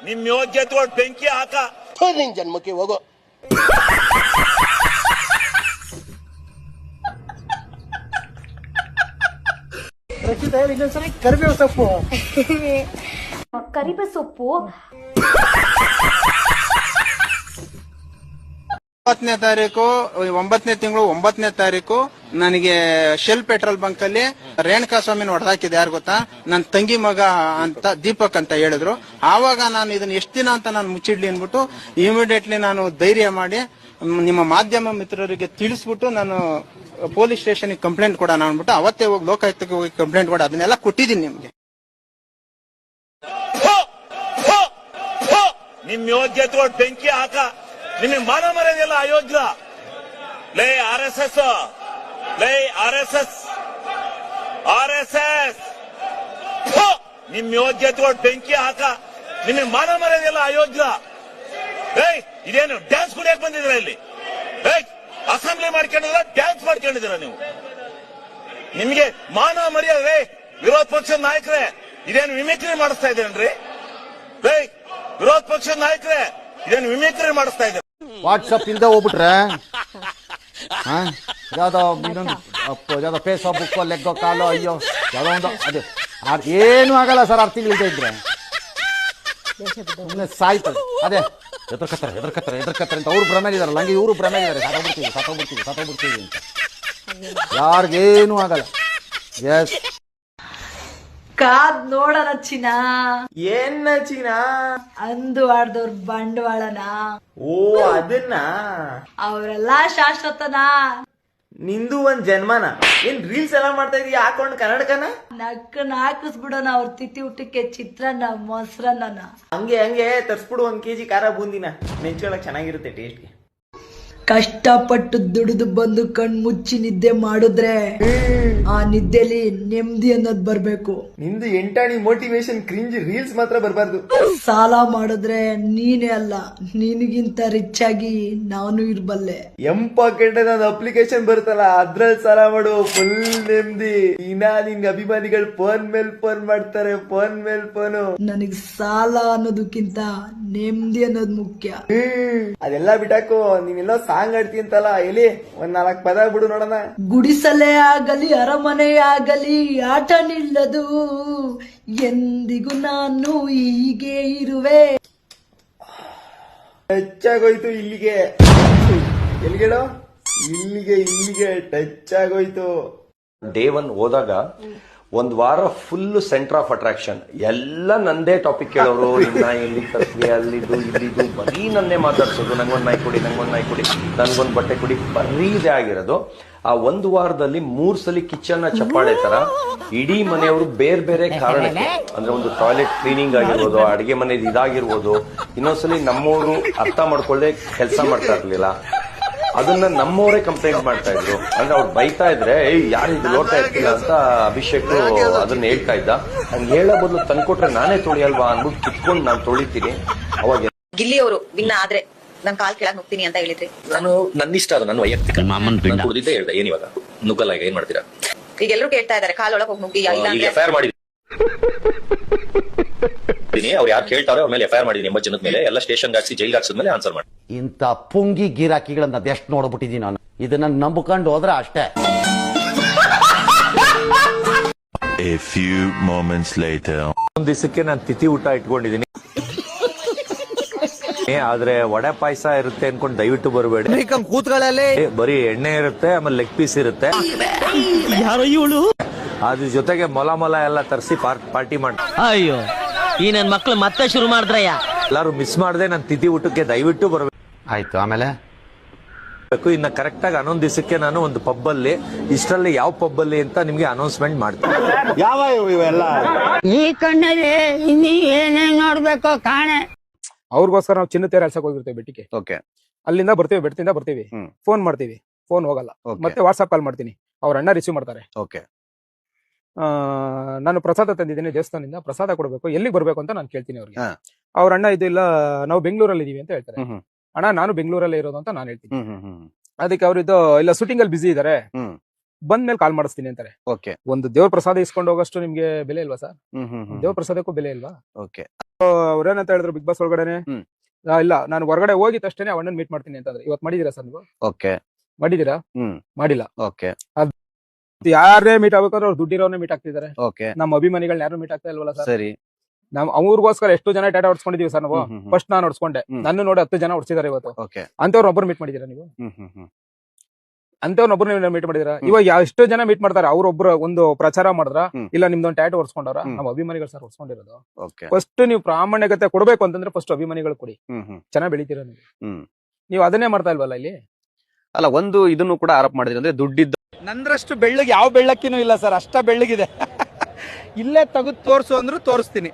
ನಿಮ್ ಯೋಗ್ಯತೆ ಬೆಂಕಿ ಹಾಕ ನಿನ್ ಜನ್ಮಕ್ಕೆ ಹೋಗೋ. ರಚಿತ ಇನ್ನೊಂದ್ಸರಿ ಕರಿಬೇವು ಸೊಪ್ಪು. ಕರಿಬೇವು ಸೊಪ್ಪು 9ನೇ ತಾರೀಕು 9ನೇ ತಿಂಗಳು 9ನೇ ತಾರೀಕು ನನಗೆ ಶೆಲ್ ಪೆಟ್ರೋಲ್ ಬಂಕ್ ಅಲ್ಲಿ ರೇಣುಕಾ ಸ್ವಾಮಿನ ಹೊಡೆದಾಕಿದೆ. ಯಾರು ಗೊತ್ತಾ? ನನ್ನ ತಂಗಿ ಮಗ ಅಂತ ದೀಪಕ್ ಅಂತ ಹೇಳಿದ್ರು. ಆವಾಗ ನಾನು ಇದನ್ನ ಎಷ್ಟು ದಿನ ಅಂತ ನಾನು ಮುಚ್ಚಿಡ್ಲಿ ಅನ್ಬಿಟ್ಟು ಇಮಿಡಿಯೇಟ್ಲಿ ನಾನು ಧೈರ್ಯ ಮಾಡಿ ನಿಮ್ಮ ಮಾಧ್ಯಮ ಮಿತ್ರರಿಗೆ ತಿಳಿಸ್ಬಿಟ್ಟು ನಾನು ಪೊಲೀಸ್ ಸ್ಟೇಷನ್ ಕಂಪ್ಲೇಂಟ್ ಕೊಡೋಣ ಅನ್ಬಿಟ್ಟು ಅವತ್ತೇ ಹೋಗಿ ಲೋಕಾಯುಕ್ತಕ್ಕೆ ಹೋಗಿ ಕಂಪ್ಲೇಂಟ್ ಕೊಡ ಅದನ್ನೆಲ್ಲ ಕೊಟ್ಟಿದ್ದೀನಿ ನಿಮ್ಗೆ. ನಿಮ್ ಯೋಗ್ಯತೆ ಬೆಂಕಿ ಹಾಕ ನಿಮಗೆ ಮಾನ ಮರ್ಯಾದೆಲ್ಲ ಅಯೋಗ್ಯ. ಲೇ RSS ಲೇ RSS ನಿಮ್ ಯೋಗ್ಯತೆ ಬೆಂಕಿ ಹಾಕ ನಿಮಗೆ ಮಾನ ಮರ್ಯಾದೆಲ್ಲ ಅಯೋಗ್ಯ. ಇದೇನು ಡ್ಯಾನ್ಸ್ ಕುಡಿಯಕ್ ಬಂದಿದ್ರ ಇಲ್ಲಿ? ಅಸೆಂಬ್ಲಿ ಮಾಡ್ಕೊಂಡಿದ್ರ ಡ್ಯಾನ್ಸ್ ಮಾಡ್ಕೊಂಡಿದ್ದೀರ ನೀವು? ನಿಮ್ಗೆ ಮಾನ ಮರ್ಯಾದೆ ವಿರೋಧ ಪಕ್ಷದ ನಾಯಕರೇ ಇದೇನು ಮಿಮಿಕ್ರಿ ಮಾಡಿಸ್ತಾ ಇದ್ದೇನ್ರಿ? ವಿರೋಧ ಪಕ್ಷದ ನಾಯಕರೇ ಇದೇನು ಮಿಮಿಕ್ರಿ ಮಾಡಿಸ್ತಾ ಇದ್ದಾರೆ? ವಾಟ್ಸಪ್ ಇಲ್ದೆ ಹೋಗ್ಬಿಟ್ರೆ ಯಾವ್ದೋ ಇನ್ನೊಂದು ಯಾವ್ದೋ ಫೇಸ್ಬುಕ್ ಲೆಗ್ಗೋ ಕಾಲೋ ಅಯ್ಯೋ ಯಾವ್ದೋ ಒಂದು ಅದೇ ಏನು ಆಗಲ್ಲ ಸರ್. 6 ತಿಂಗಳು ಇಲ್ದೇ ಇದ್ರೆ ಸಾಯ್ತದೆ. ಅದೇ ಎದುರ್ಕತ್ತಾರೆ ಅಂತ ಅವ್ರು ಭ್ರಮೇಲಿ ಇದಾರಲ್ಲ, ಹಂಗೆ ಇವರು ಭ್ರಮೇಲಿ ಇದಾರೆ. ಸಾಕೋಗ್ಬಿಡ್ತೀವಿ ಅಂತ ಯಾರಿಗೇನು ಆಗಲ್ಲ. ಎಸ್ ಕಾದ್ ನೋಡೋಣ ಚಿನ್ನ. ಏನ್ ಚಿನ್ನ? ಅಂದು ಆಡ್ದವ್ರ ಬಂಡವಾಳನ. ಓ ಅದನ್ನ. ಅವರೆಲ್ಲ ಶಾಶ್ವತನ. ನಿಂದು ಒಂದ್ ಜನ್ಮನ. ಏನ್ ರೀಲ್ಸ್ ಎಲ್ಲ ಮಾಡ್ತಾ ಇದೀಯ ಹಾಕೊಂಡ್ ಕನ್ನಡಕನ? ನಕ್ಕನ್ ಹಾಕಿಸ್ಬಿಡೋಣ ಅವ್ರ ತಿಥಿ ಊಟಕ್ಕೆ ಚಿತ್ರಾನ್ನ ಮೊಸರನ್ನ. ಹಂಗೆ ತರ್ಸ್ಬಿಡು 1 kg ಖಾರ ಬೂಂದಿನ. ನೆಂಚ್ಕೊಳಕ್ ಚೆನ್ನಾಗಿರುತ್ತೆ ಟೇಸ್ಟ್ಗೆ. ಕಷ್ಟಪಟ್ಟು ದುಡಿದು ಬಂದು ಕಣ್ ಮುಚ್ಚಿ ನಿದ್ದೆ ಮಾಡಿದ್ರೆ ಆ ನಿದ್ದೆಲಿ ನೆಮ್ಮದಿ ಅನ್ನೋದ್ ಬರ್ಬೇಕು. ನಿಂದು ಎಂಟಾಣಿ ಮೋಟಿವೇಶನ್ ಕ್ರಿಂಜ್ ರೀಲ್ಸ್ ಮಾತ್ರ ಬರ್ಬಾರ್ದು. ಸಾಲ ಮಾಡಿದ್ರೆ ನೀನೇ ಅಲ್ಲ, ನಿನಗಿಂತ ರಿಚ್ ಆಗಿ ನಾನು ಇರ್ಬಲ್ಲೆ. ಪಾಕೆಟ್ ಅನ್ನೋದು ಅಪ್ಲಿಕೇಶನ್ ಬರುತ್ತಲ್ಲ, ಅದ್ರಲ್ಲಿ ಸಾಲ ಮಾಡು, ಫುಲ್ ನೆಮ್ಮದಿ. ನಿಂಗ ಅಭಿಮಾನಿಗಳು ಫೋನ್ ಮೇಲ್ ಫೋನ್ ಮಾಡ್ತಾರೆ, ಫೋನ್ ಮೇಲ್ ಫೋನು. ನನಗ್ ಸಾಲ ಅನ್ನೋದಕ್ಕಿಂತ ನೆಮ್ಮದಿ ಅನ್ನೋದು ಮುಖ್ಯ. ಅದೆಲ್ಲ ಬಿಟ್ಟಾಕು. ನೀನೆಲ್ಲ ಸಾಂಗ್ ಆಡ್ತಿ ಅಂತಲ್ಲ, ಎಲ್ಲಿ 1-4 ಪದ ಬಿಡು ನೋಡೋಣ. ಗುಡಿಸಲೇ ಆಗಲಿ ಅರಮನೆ ಆಗಲಿ ಆಟ ನಿಲ್ಲದು, ಎಂದಿಗೂ ನಾನು ಹೀಗೆ ಇರುವೆ. ಟಚ್ ಆಗೋಯ್ತು ಇಲ್ಲಿಗೆ. ಎಲ್ಲಿಗೆಡೋ? ಇಲ್ಲಿಗೆ ಟಚ್ ಆಗೋಯ್ತು. ಡೇ 1 ಹೋದಾಗ 1 ವಾರ ಫುಲ್ ಸೆಂಟರ್ ಆಫ್ ಅಟ್ರಾಕ್ಷನ್. ಎಲ್ಲ ನಂದೇ ಟಾಪಿಕ್ ಕೇಳೋರು. ನಿನ್ನ ಎಲ್ಲಿ ತರ್ಸ್ವಿ, ಅಲ್ಲಿದ್ದು ಇಲ್ಲಿದ್ದು ಬರೀ ನನ್ನೇ ಮಾತಾಡ್ಸೋದು. ನಂಗೊಂದು ನಾಯಿ ಕೊಡಿ, ನನ್ಗೊಂದು ಬಟ್ಟೆ ಕೊಡಿ, ಬರೀ ಇದೇ ಆಗಿರೋದು. ಆ 1 ವಾರದಲ್ಲಿ 3 ಸಲ ಕಿಚನ್ ಚಪ್ಪಾಳೆ ತರ ಇಡೀ ಮನೆಯವರು ಬೇರೆ ಕಾರಣಕ್ಕೆ, ಅಂದ್ರೆ ಒಂದು ಟಾಯ್ಲೆಟ್ ಕ್ಲೀನಿಂಗ್ ಆಗಿರ್ಬೋದು, ಅಡಿಗೆ ಮನೆದು ಇದಾಗಿರ್ಬೋದು. ಇನ್ನೊಂದ್ಸಲಿ ನಮ್ಮವರು ಅರ್ಥ ಮಾಡ್ಕೊಳ್ಳದೆ ಕೆಲಸ ಮಾಡ್ತಾ ಇರ್ಲಿಲ್ಲ. ಅದನ್ನ ನಮ್ಮವರೇ ಕಂಪ್ಲೇಂಟ್ ಮಾಡ್ತಾ ಇದ್ರು. ಅಂದ್ರೆ ಅವ್ರು ಬೈತಾ ಇದ್ರೆ ಯಾರು ಇದು ಲೋಟ ಇರ್ತಿಲ್ಲ ಅಂತ ಅಭಿಷೇಕ್ ಅದನ್ನ ಹೇಳ್ತಾ ಇದ್ದ. ಹಂಗೆ ಹೇಳೋ ಬದಲು ತಂದ್ಕೊಟ್ರೆ ನಾನೇ ತೊಳಿಯಲ್ವಾ ಅನ್ಬಿಟ್ಟು ಕಿತ್ಕೊಂಡು ನಾನು ತೊಳಿತೀನಿ. ಅವಾಗ ಗಿಲ್ಲಿ ಅವರು ವಿನ್ನ ಆದ್ರೆ ನನ್ ಕಾಲ್ ಕೆಳಗ್ ನುಗ್ತೀನಿ ಅಂತ ಹೇಳಿದ್ರಿ. ನಾನು ನನ್ನ ಇಷ್ಟ, ಅದು ನನ್ನ ವೈಯಕ್ತಿಕ. ಕುಡಿದಿದ್ದೆ ಹೇಳ್ದೆ. ಏನ್ ಇವಾಗ ನುಗ್ಗಲ್ಲ, ಈಗ ಏನ್ ಮಾಡ್ತೀರಾ? ಈಗ ಎಲ್ಲರೂ ಕೇಳ್ತಾ ಇದಾರೆ ಕಾಲ್ ಒಳಗ್ ಹೋಗಿ ನುಗ್ಗಿ ಎಫ್ಐಆರ್ ಮಾಡಿದೀನಿ. ಅವ್ರು ಯಾರು ಕೇಳ್ತಾರೋ ಅವ್ರ ಮೇಲೆ ಎಫ್ಐಆರ್ ಮಾಡಿದೀನಿ. 80 ಜನದ ಮೇಲೆ ಎಲ್ಲ ಸ್ಟೇಷನ್ ಹಾಕ್ಸಿ ಜೈಲ್ ಹಾಕ್ಸಿದ್ಮೇಲೆ ಆನ್ಸರ್ ಮಾಡಿ. ಇಂಥ ಪುಂಗಿ ಗಿರಾಕಿಗಳನ್ನ ಅದೆಷ್ಟು ನೋಡ್ಬಿಟ್ಟಿದೀನಿ ನಾನು. ಇದನ್ನ ನಂಬ್ಕೊಂಡು ಹೋದ್ರೆ ಅಷ್ಟೇ. A few moments later. ಒಂದ್ ದಿವಸಕ್ಕೆ ನಾನು ತಿಥಿ ಊಟ ಇಟ್ಕೊಂಡಿದೀನಿ. ಆದ್ರೆ ವಡೆ ಪಾಯಸ ಇರುತ್ತೆ ಅನ್ಕೊಂಡು ದಯವಿಟ್ಟು ಬರಬೇಡಿ. ಕೂತ್ಗಳಲ್ಲಿ ಬರೀ ಎಣ್ಣೆ ಇರುತ್ತೆ, ಆಮೇಲೆ ಲೆಗ್ ಪೀಸ್ ಇರುತ್ತೆ. ಅದ್ರ ಜೊತೆಗೆ ಮೊಲ ಎಲ್ಲ ತರಿಸಿ ಪಾರ್ಟಿ ಮಾಡಿ. ಅಯ್ಯೋ, ಈ ನನ್ ಮಕ್ಳು ಮತ್ತೆ ಶುರು ಮಾಡಿದ್ರಯ್ಯ. ಎಲ್ಲಾರು ಮಿಸ್ ಮಾಡದೆ ನನ್ನ ತಿಥಿ ಊಟಕ್ಕೆ ದಯವಿಟ್ಟು ಬರಬೇಕು. ಆಯ್ತು, ಆಮೇಲೆ ಇನ್ನ ಕರೆಕ್ಟ್ ಆಗಿ 11 ದಿವಸಕ್ಕೆ ನಾನು ಒಂದು ಪಬ್ ಅಲ್ಲಿ, ಇಷ್ಟರಲ್ಲಿ ಯಾವ ಪಬ್ ಅಲ್ಲಿ ಅಂತ ನಿಮ್ಗೆ ಅನೌನ್ಸ್ಮೆಂಟ್ ಮಾಡ್ತೀನಿ. ಯಾವ ಇವೆಲ್ಲ ಈ ಕಣ್ಣಲ್ಲಿ ಇನ್ನೀ ಏನೇನ್ ನೋಡ್ಬೇಕು ಕಾಣೆ. ಅವ್ರಿಗೋಸ್ಕರ ನಾವು ಚಿನ್ನ ತೇರ ಎಳ್ಸಕ್ ಹೋಗಿರ್ತೇವೆ ಬೆಟ್ಟಿಗೆ. ಓಕೆ, ಅಲ್ಲಿಂದ ಬರ್ತೀವಿ, ಬೆಟ್ಟದಿಂದ ಬರ್ತೀವಿ, ಫೋನ್ ಮಾಡ್ತೀವಿ, ಫೋನ್ ಹೋಗಲ್ಲ. ಮತ್ತೆ ವಾಟ್ಸ್ಆಪ್ ಕಾಲ್ ಮಾಡ್ತೀನಿ, ಅವ್ರ ಅಣ್ಣ ರಿಸೀವ್ ಮಾಡ್ತಾರೆ. ಓಕೆ, ನಾನು ಪ್ರಸಾದ ತಂದಿದ್ದೀನಿ ದೇವಸ್ಥಾನದಿಂದ, ಪ್ರಸಾದ ಕೊಡ್ಬೇಕು, ಎಲ್ಲಿಗೆ ಬರ್ಬೇಕು ಅಂತ ನಾನು ಕೇಳ್ತೀನಿ ಅವ್ರಿಗೆ. ಅವ್ರ ಅಣ್ಣ ಇದು ಇಲ್ಲ, ನಾವು ಬೆಂಗಳೂರಲ್ಲಿ ಇದೀವಿ ಅಂತ ಹೇಳ್ತಾರೆ. ಅಣ್ಣ ನಾನು ಬೆಂಗಳೂರಲ್ಲೇ ಇರೋದು ಅಂತ ನಾನು ಹೇಳ್ತೀನಿ. ಅದಕ್ಕೆ ಅವ್ರಿದ್ದು ಇಲ್ಲ ಶೂಟಿಂಗ್ ಅಲ್ಲಿ ಬಿಸಿ ಇದಾರೆ, ಬಂದ್ಮೇಲೆ ಕಾಲ್ ಮಾಡಿಸ್ತೀನಿ ಅಂತಾರೆ. ಓಕೆ, ಒಂದು ದೇವ್ರ ಪ್ರಸಾದ ಇಸ್ಕೊಂಡು ಹೋಗಷ್ಟು ನಿಮ್ಗೆ ಬೆಲೆ ಇಲ್ವಾ ಸರ್? ದೇವ್ರ ಪ್ರಸಾದಕ್ಕೂ ಬೆಲೆ ಇಲ್ವಾ? ಓಕೆ. ಅವ್ರೇನಂತ ಹೇಳಿದ್ರು ಬಿಗ್ ಬಾಸ್ ಒಳಗಡೆನೆ ಇಲ್ಲ ನಾನು ಹೊರಗಡೆ ಹೋಗಿ ತಕ್ಷಣ ಅಣ್ಣನ್ ಮೀಟ್ ಮಾಡ್ತೀನಿ ಅಂತಂದ್ರೆ ಇವತ್ತು ಮಾಡಿದೀರಾ ಸರ್ ನೀವು? ಓಕೆ. ಮಾಡಿದೀರಾ? ಮಾಡಿಲ್ಲ. ಓಕೆ. ಯಾರೇ ಮೀಟ್ ಆಗ್ಬೇಕಾದ್ರೆ ಅವ್ರು ದುಡ್ಡಿರೋನೇ ಮೀಟ್ ಆಗ್ತಿದ್ದಾರೆ. ಓಕೆ. ನಮ್ಮ ಅಭಿಮಾನಿಗಳನ್ನ ಯಾರು ಮೀಟ್ ಆಗ್ತಾ ಇಲ್ವಲ್ಲ ಸರ್? ಸರಿ. ನಾವು ಅವ್ರಿಗೋಸ್ಕರ ಎಷ್ಟು ಜನ ಡಾಟಾ ಹೊಡ್ಸ್ಕೊಂಡಿದೀವಿ ಸರ್ ನಾವು. ಫಸ್ಟ್ ನಾನು ಹೊಡ್ಸ್ಕೊಂಡೆ, ನನ್ನ ನೋಡಿ 10 ಜನ ಹೊಡ್ಸಿದಾರೆ ಇವತ್ತು. ಓಕೆ. ಅಂತವ್ರೊಬ್ಬರು ಮೀಟ್ ಮಾಡಿದೀರಾ ನೀವು? ಅಂತವ್ರನ್ನೊಬ್ಬರು ಮೀಟ್ ಮಾಡಿದೀರಾ? ಇವಾಗ ಎಷ್ಟೋ ಜನ ಮೀಟ್ ಮಾಡ್ತಾರೆ, ಅವ್ರೊಬ್ರು ಒಂದು ಪ್ರಚಾರ ಮಾಡಿದ್ರ ಇಲ್ಲ ನಿಮ್ದೊಂದು ಟ್ಯಾಟು ಹೊಡ್ಸ್ಕೊಂಡವ್ರ? ನಮ್ಮ ಅಭಿಮಾನಿಗಳು ಸರ್ ಹೊಡ್ಸ್ಕೊಂಡಿರೋದು. ಫಸ್ಟ್ ನೀವು ಪ್ರಾಮಾಣಿಕತೆ ಕೊಡ್ಬೇಕು ಅಂತಂದ್ರೆ ಫಸ್ಟ್ ಅಭಿಮಾನಿಗಳು ಕೊಡಿ, ಚೆನ್ನಾಗಿ ಬೆಳಿತೀರ ನೀವು. ನೀವು ಅದನ್ನೇ ಮಾಡ್ತಾ ಇಲ್ವಲ್ಲ ಇಲ್ಲಿ? ಅಲ್ಲ, ಒಂದು ಇದನ್ನು ಕೂಡ ಆರೋಪ ಮಾಡಿದ್ರಿ, ಅಂದ್ರೆ ದುಡ್ಡಿದ್ದು ನಂದ್ರಷ್ಟು ಬೆಳ್ಳಗೆ ಯಾವ ಬೆಳ್ಳಕ್ಕಿನೂ ಇಲ್ಲ ಸರ್, ಅಷ್ಟ ಬೆಳ್ಳಗಿದೆ. ಇಲ್ಲೇ ತೆಗೆದು ತೋರ್ಸು ಅಂದ್ರು ತೋರಿಸ್ತೀನಿ.